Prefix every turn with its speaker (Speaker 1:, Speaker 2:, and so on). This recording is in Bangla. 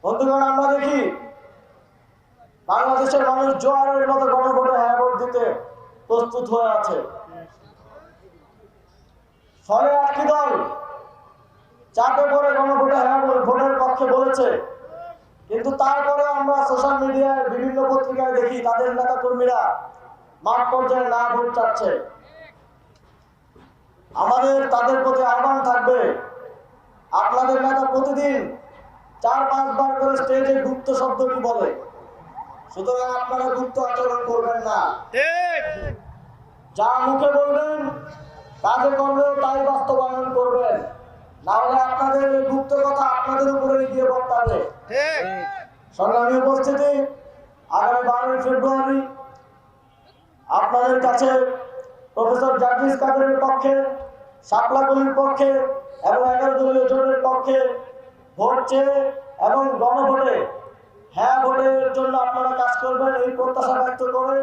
Speaker 1: বন্ধুগণ, আমরা দেখি বাংলাদেশের মানুষ জোয়ারের মতো গণভোটে হ্যাঁ ভোট দিতে প্রস্তুত হয়ে আছে। ফলে একটি দল চাপে পড়ে গণভোটে হ্যাঁ ভোটের পক্ষে বলেছে, কিন্তু তারপরে আমরা সোশ্যাল মিডিয়ায় বিভিন্ন পত্রিকায় দেখি তাদের নেতা কর্মীরা মাঠ পর্যায়ে না ভোট চাচ্ছে। আমাদের তাদের প্রতি আহ্বান থাকবে, আপনাদের নেতা প্রতিদিন 4-5 বার করে স্টেজে গুপ্ত শব্দটি বলে, সুতরাং আপনারা গুপ্ত আচরণ করবেন না। যা মুখে বলবেন কাজে করলেও তাই বাস্তবায়ন করবেন, না হলে আপনাদের এই গুপ্ত কথা আপনাদের উপরে গিয়ে বর্তাবে। সংগ্রামী উপস্থিতি, আগামী 12 ফেব্রুয়ারি আপনাদের কাছে প্রফেসর জাকির কাদেরের পক্ষে, শাপলা কলির পক্ষে এবং 11 দলীয় জোটের পক্ষে ভোট চেয়ে এবং গণভোটে হ্যাঁ ভোটের জন্য আপনারা কাজ করবেন এই প্রত্যাশা ব্যক্ত করে